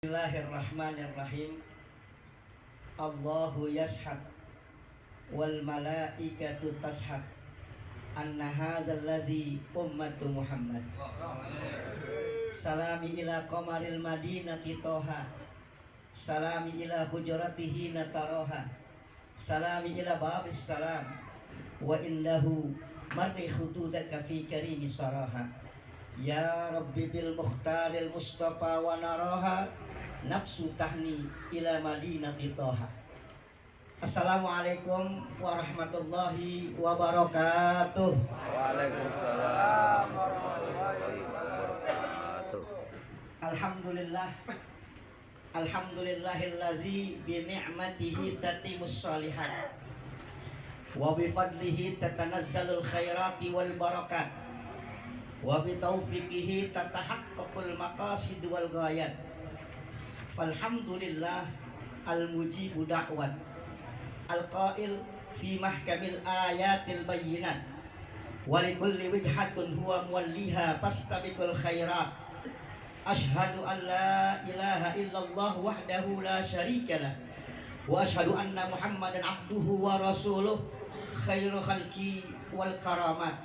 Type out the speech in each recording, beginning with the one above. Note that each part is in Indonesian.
Bismillahirrahmanirrahim. Allahu yashhad wal malaikatu tashhad anna hadzal ladzi ummatu Muhammad. Salami ila qamaril madinati toha, salami ila hujuratihi nataroha, salami ila babis salam, wa innahu marri khududaka fi karimi saraha. Ya Rabbi bil mukhtaril mustafa wa naraha, nafsu tahni ila madinati toha. Assalamualaikum warahmatullahi wabarakatuh. Waalaikumsalam warahmatullahi wabarakatuh. Alhamdulillah, alhamdulillahillazi bi ni'matihi tatimus shalihat wa bi fadlihi tatanazzalul khairati wal barakat wa bi taufiqihi tatahaqqaqul maqasid wal ghayat. Falhamdulillah al-mujibu da'wat al-qail fi mahkamil ayatil bayyinat wa likulli wijhatun huwa muwalliha fastabiqul khairat. Ashhadu an la ilaha illallah wahdahu la syarika lah wa ashhadu anna Muhammadan abduhu wa rasuluh khairu khalqi wal karamat.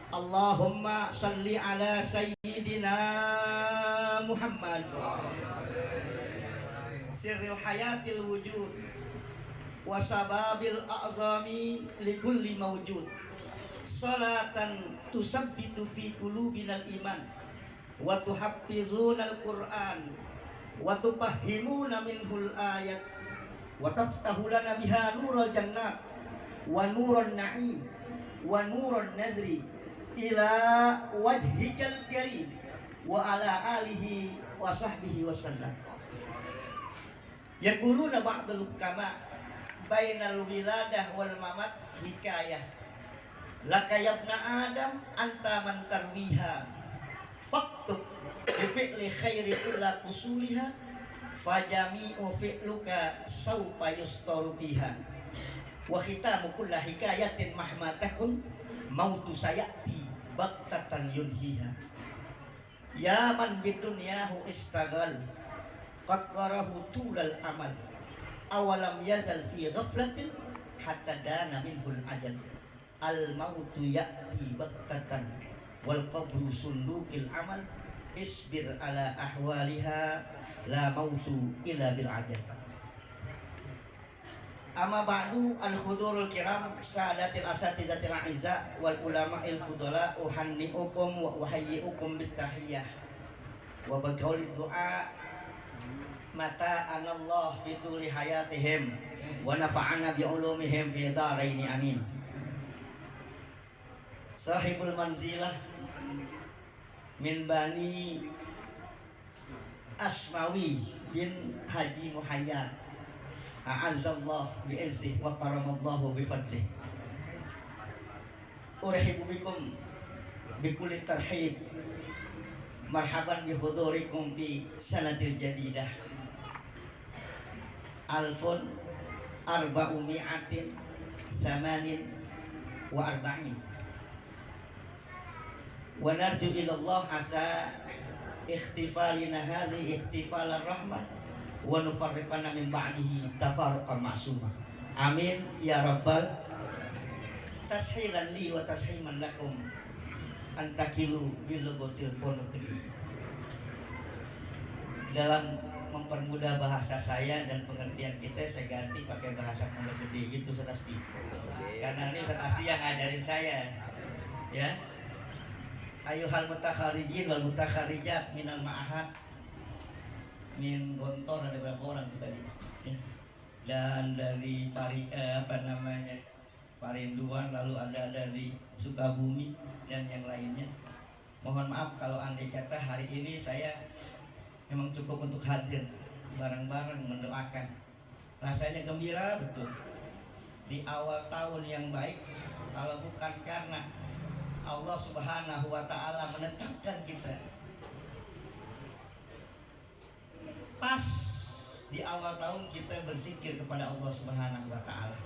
Allahumma salli ala sayyidina Muhammad sirril hayatil wujud wa sababil a'zami likulli mawjud. Salatan tusabbitu fi qulubinal iman wa tuhaffizunal Qur'an wa tufahhimuna minhul ayat wa taftahu lana biha nurul jannat wa nurun na'im wa nurun nazri ila wajhikal karim wa ala alihi wa sahbihi wasallam. Yaquluna ba'dul hukama bainal wiladah wal mamat hikayah laka yabna adam anta man tarwiha faktub bi fi'li khairi illa kusuliha fajami'u fi'luka sawfa yustaru biha wa khitamu kulla hikayatin mahmatakun mautu sayati baktatan yunhiha. Ya man bidunyahu istagal qad qarahu tulal amal awalam yazal fi ghaflatin hatta dana minhul ajal. Al mautu ya'ti baktatan wal qabru sundukil amal isbir ala ahwaliha la mautu illa bil ajal. Amma ba'du, al-khudurul kiram sa'adatil asatizatil a'izza wal ulama'il fudala uhanni'ukum wa uhayyi'ukum bittahiyyah wa baqaul du'a mata anallah fi tuli hayatihim wa nafa'ana bi ulumihim fi daraini amin. Sahibul manzilah min bani Asmawi bin Haji Muhayyad a'azzallah bi'izzih wa karamallahu bifadlih. Urahibu bikum bikulli tarhib, marhaban bihudurikum bi sanatil jadidah alfun arba'umi'atin samanin wa arba'in wa narju ilallah asa ikhtifalina hazi ikhtifalar rahmah wa nufarriqana min ba'dihi tafarruqan ma'suma. Amin ya rabbal tashilan li wa tashiman lakum antakilu bil lugatil ponukri. Dalam mempermudah bahasa saya dan pengertian kita, saya ganti pakai bahasa Pondok Gede gitu Sedasti. Karena ini Sedasti yang ngajarin saya. Ya. Ayuhal mutakharijin wal mutakharijat minal ma'ahad min Gontor, ada berapa orang tadi ya. Dan dari Parinduan, lalu ada dari Sukabumi dan yang lainnya. Mohon maaf kalau andai kata hari ini saya memang cukup untuk hadir bareng-bareng mendoakan. Rasanya gembira betul di awal tahun yang baik, kalau bukan karena Allah Subhanahu wa ta'ala menetapkan kita pas di awal tahun kita berzikir kepada Allah Subhanahu wa ta'ala.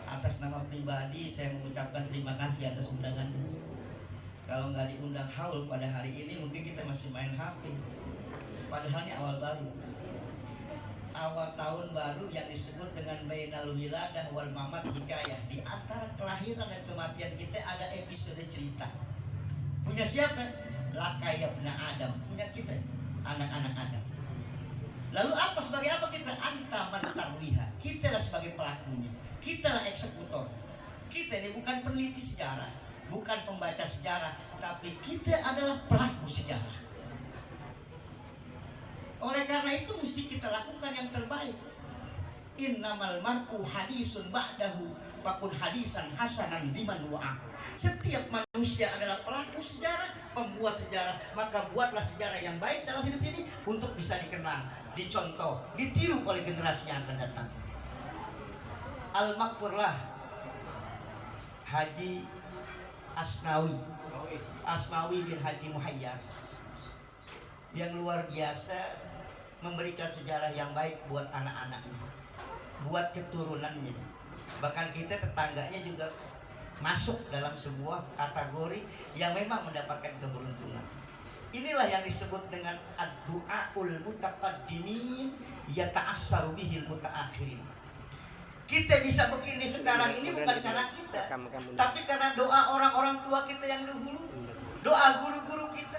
Atas nama pribadi saya mengucapkan terima kasih atas undangannya. Kalau nggak diundang haul pada hari ini mungkin kita masih main HP. Padahal ini awal baru, awal tahun baru yang disebut dengan bainal wiladah wal mamat hikayah. Di antara kelahiran dan kematian kita ada episode cerita. Punya siapa? Lakaya bin Adam, punya kita, anak-anak Adam. Lalu apa, sebagai apa kita? Anta man tarwiha, kita lah sebagai pelakunya, kita lah eksekutor. Kita ini bukan peneliti sejarah, bukan pembaca sejarah, tapi kita adalah pelaku sejarah. Oleh karena itu mesti kita lakukan yang terbaik. Innamal mar'u hadisun ba'dahu fakun hadisan hasanan liman wa'a. Setiap manusia adalah pelaku sejarah, pembuat sejarah. Maka buatlah sejarah yang baik dalam hidup ini untuk bisa dikenal, dicontoh, ditiru oleh generasi yang akan datang. Al-Makfurlah Haji Asmawi bin Haji Muhayyar yang luar biasa memberikan sejarah yang baik buat anak-anaknya, buat keturunannya. Bahkan kita tetangganya juga masuk dalam sebuah kategori yang memang mendapatkan keberuntungan. Inilah yang disebut dengan ad-du'aul mutaqaddimin yata'assaru bihil mutaakhirin. Kita bisa begini sekarang ini bukan karena kita, tapi karena doa orang-orang tua kita yang dahulu, doa guru-guru kita.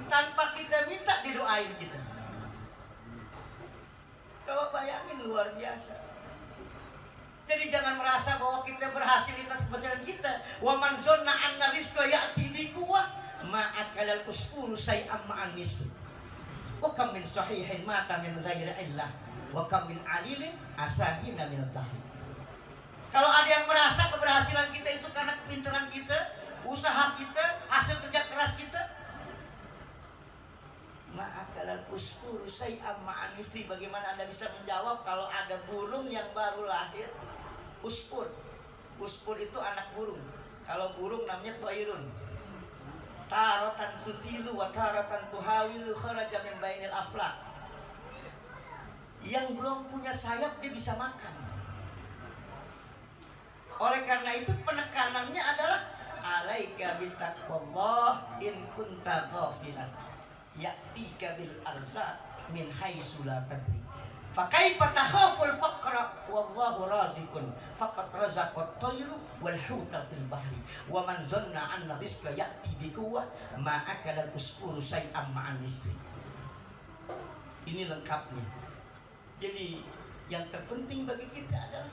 Tanpa kita minta didoain kita. Coba bayangin, luar biasa. Jadi jangan merasa bahwa kita berhasil atas keberhasilan kita. Wa man zanna anna rizqa ya'ti bi quwwah ma akalal usfuru say'am ma'an misr. Wa kam min sahihin mata min ghairi illah wa kam min alilin asahina min ad-dahr. Kalau ada yang merasa keberhasilan kita itu karena kepintaran kita, usaha kita, hasil kerja keras kita, ma'akalal usfuru say'am ma'an misri. Bagaimana Anda bisa menjawab kalau ada burung yang baru lahir? Usfur itu anak burung. Kalau burung namanya thairun. Taratan tutilu wa taratan tuhawilu kharaja min bainil aflaq. Yang belum punya sayap dia bisa makan. Oleh karena itu penekanannya adalah alaika bitaqwallah in kunta ghafilan ya'tika bil arzaq min haitsu la tadri. Fakaifa takhaful faqra wallahu raziqun faqad razaqat tayru wal huta fil bahri wa man zanna anna rizqa ya'ti bi quwwah ma akala al usfuru say'am ma'an misri. Ini lengkapnya. Jadi yang terpenting bagi kita adalah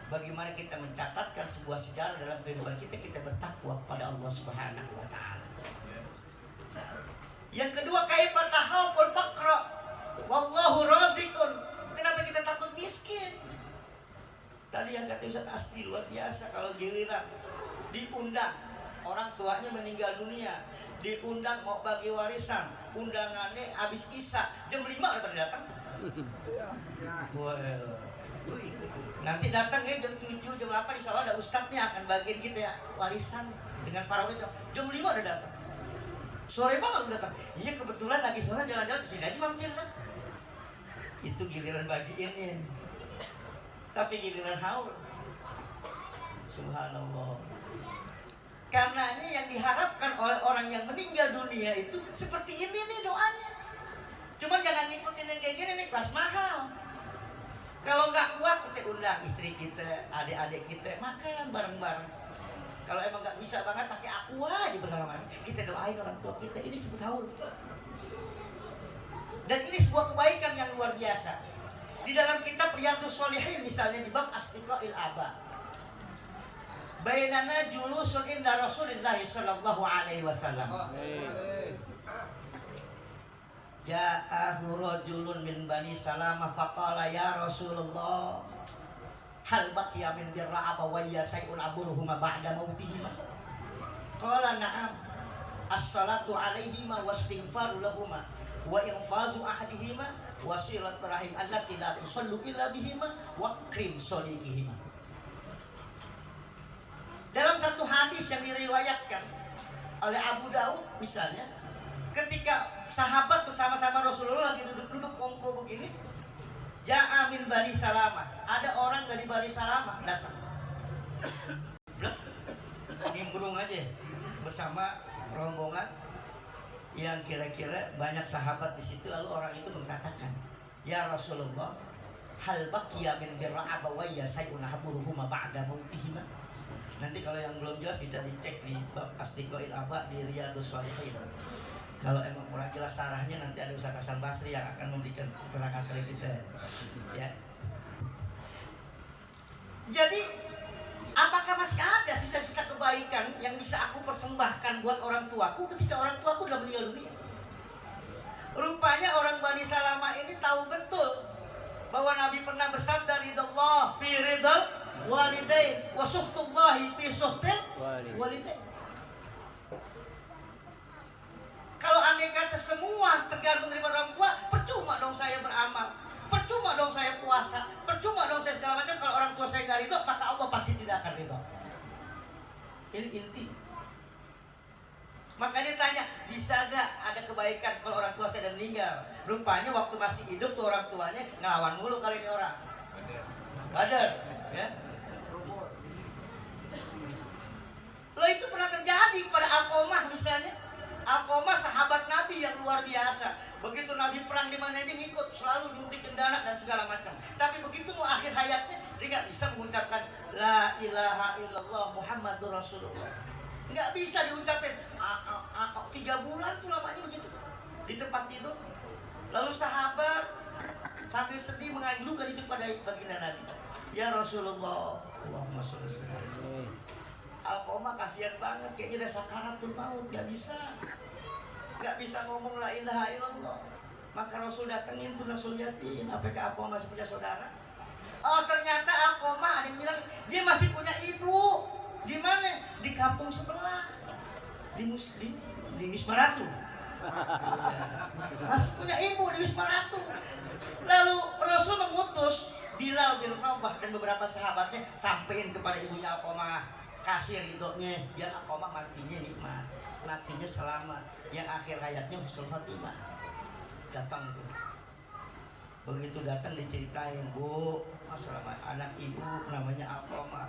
bagaimana kita mencatatkan sebuah sejarah dalam kehidupan kita, kita bertakwa kepada Allah Subhanahu wa taala. Yang kedua, kaifa takhaful faqra wallahu raziqun. Kenapa kita takut miskin? Tadi yang kata Ustaz Asti luar biasa, kalau giliran diundang orang tuanya meninggal dunia, diundang mau bagi warisan, undangannya habis isya jam 5 udah pada datang. Nanti datang ya jam 7, jam 8 insya Allah ada ustadznya akan bagiin kita ya warisan dengan para wajib. Jam 5 udah datang. Sore banget udah datang. Iya kebetulan lagi sore jalan-jalan kesini aja mampir lah. Itu giliran bagiin. Tapi giliran haul. Subhanallah. Karena ini yang diharapkan oleh orang yang meninggal dunia itu seperti ini nih doanya. Cuman jangan ngikutin yang kayak gini nih, kelas mahal. Kalau nggak kuat kita undang istri kita, adik-adik kita makan bareng-bareng. Kalau emang nggak bisa banget pakai aku aja pengalaman. Kita doain orang tua kita, ini sebut haul. Dan ini sebuah kebaikan yang luar biasa. Di dalam kitab Riyadhus Shalihin misalnya di bab Asdiqail Aba. Bainana julusun inda Rasulillah sallallahu alaihi wasallam. Ja'ahu rajulun min Bani Salamah faqala ya Rasulullah hal baqiya min birra abawayya say'un aburuhuma ba'da mautihima. Qala na'am. As-salatu alaihima wastighfaru lahuma wa infazu ahadihima wasilat rahim allati la tusallu illa bihima wa krim sadiqihima. Dalam satu hadis yang diriwayatkan oleh Abu Daud misalnya, ketika sahabat bersama-sama Rasulullah lagi duduk-duduk kongko begini, Ja'a min Bani Salamah, ada orang dari Bani Salamah datang. Nimbrung aja bersama rombongan yang kira-kira banyak sahabat di situ. Lalu orang itu mengatakan, ya Rasulullah, hal baqiya min birra abawayya sayun haburuhuma ba'da mautihima. Nanti kalau yang belum jelas bisa dicek di bab Asdiqoil Aba di Riyadhus Shalihin. Kalau emang kurang jelas sarahnya, nanti ada Ustaz Hasan Basri yang akan memberikan keterangan kepada kita. Ya. Jadi, apakah masih ada sisa-sisa kebaikan yang bisa aku persembahkan buat orang tuaku ketika orang tuaku sudah meninggal dunia? Rupanya orang Bani Salamah ini tahu betul bahwa Nabi pernah bersabda, ridallah fi ridal walidain wa suhtullahi fi suhtil walidain. Kalau andai kata semua tergantung dari orang tua, percuma dong saya beramal, percuma dong saya puasa, percuma dong saya segala macam. Kalau orang tua saya nggak ridho, maka Allah pasti tidak akan ridho. Ini inti. Makanya tanya, bisa gak ada kebaikan kalau orang tua saya sudah meninggal? Rupanya waktu masih hidup tuh orang tuanya ngelawan mulu kali ini orang. Badar, ya. Lo itu pernah terjadi pada Alqamah misalnya. Alqamah sahabat Nabi yang luar biasa. Begitu Nabi perang di mana aja ngikut, selalu nyuntikin dana dan segala macam. Tapi begitu mau akhir hayatnya, dia nggak bisa mengucapkan La ilaha illallah Muhammadur Rasulullah. Nggak bisa diucapin. 3 bulan tuh lamanya begitu di tempat itu. Lalu sahabat sambil sedih mengadukan itu pada baginda Nabi. Ya Rasulullah, Allahumma sholli alaihi. Alqamah kasihan banget, kayaknya udah sakaratul maut, nggak bisa ngomong la ilaha illallah. Maka Rasul datengin tuh, Rasul liatin, apakah Alqamah masih punya saudara? Oh, ternyata Alqamah ada yang bilang dia masih punya ibu. Di mana? Di kampung sebelah, di Muslim, di Wismaratu. Masih punya ibu di Wismaratu. Lalu Rasul mengutus Bilal bin Rabah dan beberapa sahabatnya sampein kepada ibunya Alqamah, kasih ridhonya biar Alqamah matinya nikmat, matinya selamat, yang akhir hayatnya husnul khatimah. Datang tuh, begitu datang diceritain, Bu, masalah anak ibu namanya Alqamah,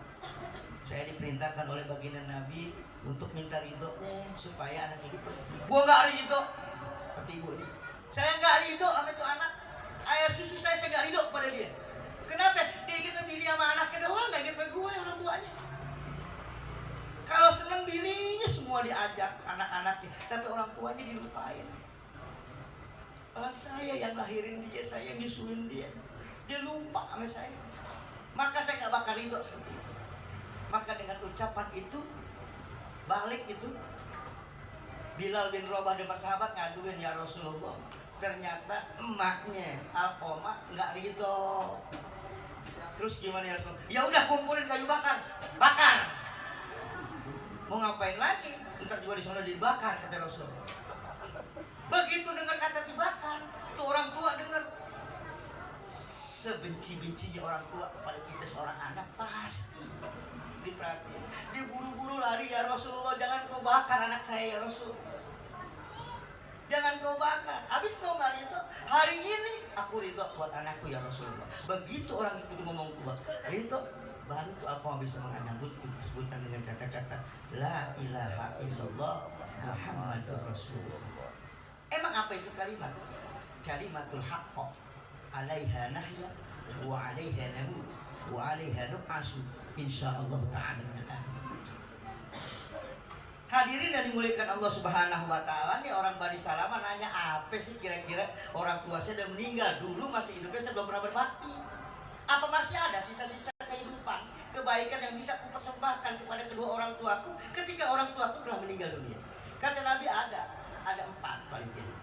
saya diperintahkan oleh baginda Nabi untuk minta ridhonya supaya anak ibu. Gua nggak ridho, kata ibu ini. Saya nggak ridho sama itu anak. Air susu saya nggak ridho kepada dia. Kenapa? Dia ingin memilih sama anaknya doang, nggak ingin sama gue orang tuanya. Kalau seneng bininya semua diajak anak-anaknya, tapi orang tuanya dilupain. Orang saya yang lahirin dia, saya yang nyusuin dia, dia lupa sama saya. Maka saya nggak bakal ridho seperti itu. Maka dengan ucapan itu, balik itu, Bilal bin Rabah dan sahabat ngaduin, ya Rasulullah, ternyata emaknya Alqamah nggak ridho. Terus gimana ya Rasul? Ya udah kumpulin kayu bakar. Mau ngapain lagi? Ntar juga di sana dibakar, kata Rasul. Begitu dengar kata dibakar, tuh orang tua dengar. Sebenci-bencinya orang tua kepada kita seorang anak pasti diperhatiin. Dia buru-buru lari, ya Rasulullah, jangan kau bakar anak saya ya Rasul. Jangan kau bakar. Habis kau nggak ridho, hari ini aku ridho buat anakku ya Rasulullah. Begitu orang itu ngomong kuat, ridho, baru tuh Alqamah bisa menyambut sebutan dengan kata-kata La ilaha illallah Muhammadur Rasulullah. Emang apa itu kalimat? Kalimatul haqq, alaiha nahya wa alaiha namut wa alaiha nub'asu insyaallah ta'ala. Hadirin yang dimuliakan Allah Subhanahu wa taala, nih orang Bani Salamah nanya, apa sih kira-kira orang tua saya udah meninggal, dulu masih hidupnya saya belum pernah berbakti. Apa masih ada sisa-sisa kehidupan, kebaikan yang bisa aku persembahkan kepada kedua orang tuaku ketika orang tuaku telah meninggal dunia? Kata Nabi ada 4 paling tidak.